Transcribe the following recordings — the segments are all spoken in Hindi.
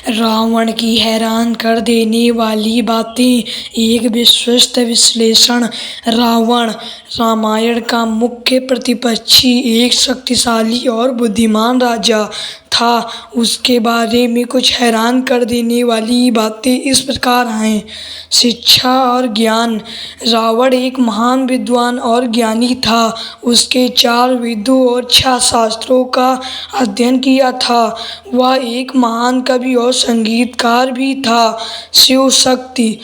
रावण की हैरान कर देने वाली बातें। एक विस्तृत विश्लेषण। रावण रामायण का मुख्य प्रतिपक्षी एक शक्तिशाली और बुद्धिमान राजा था। उसके बारे में कुछ हैरान कर देने वाली बातें इस प्रकार हैं। शिक्षा और ज्ञान। रावण एक महान विद्वान और ज्ञानी था। उसके 4 वेदों और 6 शास्त्रों का अध्ययन किया था। वह एक महान कवि और संगीतकार भी था। शिव शक्ति।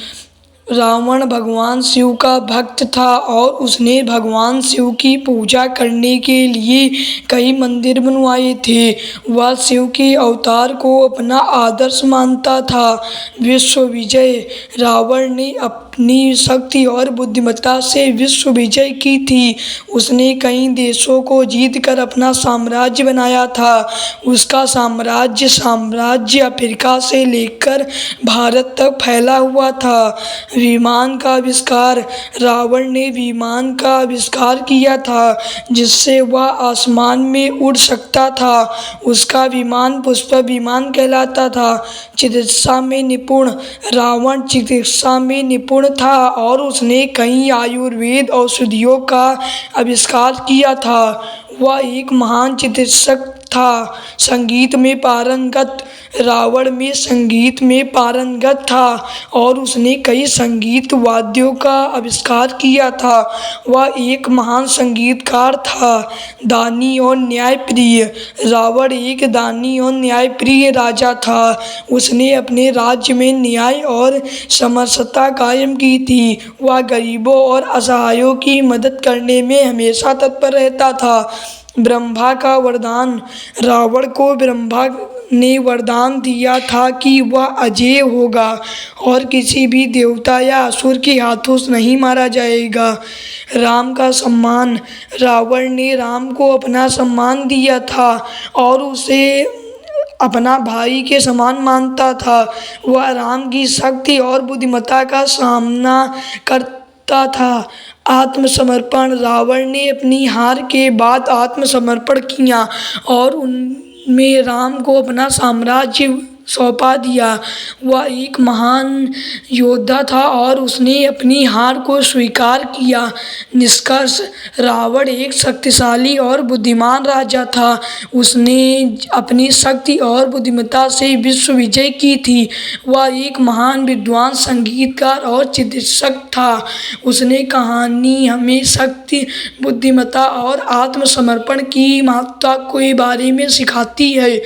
रावण भगवान शिव का भक्त था और उसने भगवान शिव की पूजा करने के लिए कई मंदिर बनवाए थे। वह शिव के अवतार को अपना आदर्श मानता था। विश्व विजय। रावण ने अपनी शक्ति और बुद्धिमत्ता से विश्व विजय की थी। उसने कई देशों को जीतकर अपना साम्राज्य बनाया था। उसका साम्राज्य अफ्रीका से लेकर भारत तक फैला हुआ था। विमान का आविष्कार। रावण ने विमान का आविष्कार किया था जिससे वह आसमान में उड़ सकता था। उसका विमान पुष्पक विमान कहलाता था। चिकित्सा में निपुण। रावण चिकित्सा में निपुण था और उसने कई आयुर्वेद औषधियों का आविष्कार किया था। वह एक महान चिकित्सक था। संगीत में पारंगत। रावण में संगीत में पारंगत था और उसने कई संगीत वाद्यों का आविष्कार किया था। वह एक महान संगीतकार था। दानी और न्यायप्रिय। रावण एक दानी और न्यायप्रिय राजा था। उसने अपने राज्य में न्याय और समरसता कायम की थी। वह गरीबों और असहायों की मदद करने में हमेशा तत्पर रहता था। ब्रह्मा का वरदान। रावण को ब्रह्मा ने वरदान दिया था कि वह अजेय होगा और किसी भी देवता या असुर के हाथों से नहीं मारा जाएगा। राम का सम्मान। रावण ने राम को अपना सम्मान दिया था और उसे अपना भाई के समान मानता था। वह राम की शक्ति और बुद्धिमत्ता का सामना करता था। आत्मसमर्पण। रावण ने अपनी हार के बाद आत्मसमर्पण किया और उनमें राम को अपना साम्राज्य सौंपा दिया। वह एक महान योद्धा था और उसने अपनी हार को स्वीकार किया। निष्कर्ष। रावण एक शक्तिशाली और बुद्धिमान राजा था। उसने अपनी शक्ति और बुद्धिमत्ता से विश्व विजय की थी। वह एक महान विद्वान, संगीतकार और चिकित्सक था। उसने कहानी हमें शक्ति, बुद्धिमत्ता और आत्मसमर्पण की महत्ता के बारे में सिखाती है।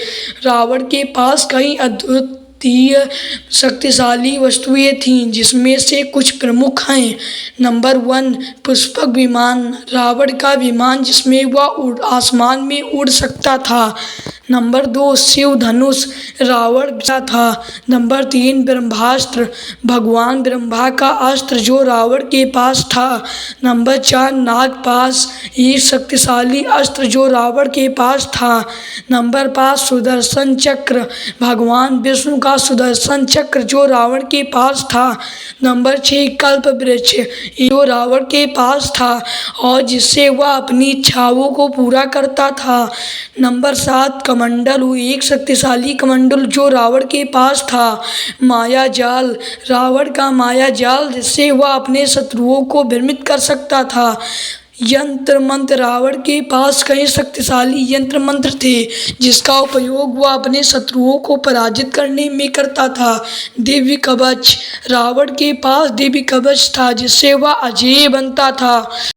रावण के पास कई अद्वितीय शक्तिशाली वस्तुएं थीं जिसमें से कुछ प्रमुख हैं। नंबर 1, पुष्पक विमान। रावण का विमान जिसमें वह आसमान में उड़ सकता था। नंबर 2, शिव धनुष। रावण था। नंबर 3, ब्रह्मास्त्र। भगवान ब्रह्मा का अस्त्र जो रावण के पास था। नंबर 4, नागपाश। एक शक्तिशाली अस्त्र जो रावण के पास था। नंबर 5, सुदर्शन चक्र। भगवान विष्णु का सुदर्शन चक्र जो रावण के पास था। नंबर 6, कल्प वृक्ष जो रावण के पास था और जिससे वह अपनी इच्छाओं को पूरा करता था। नंबर 7, कमंडल। एक शक्तिशाली कमंडल जो रावण के पास था। माया जाल। रावण का माया जाल जिससे वह अपने शत्रुओं को भ्रमित कर सकता था। यंत्र मंत्र। रावण के पास कई शक्तिशाली यंत्र मंत्र थे जिसका उपयोग वह अपने शत्रुओं को पराजित करने में करता था। दिव्य कवच। रावण के पास दिव्य कवच था जिससे वह अजेय बनता था।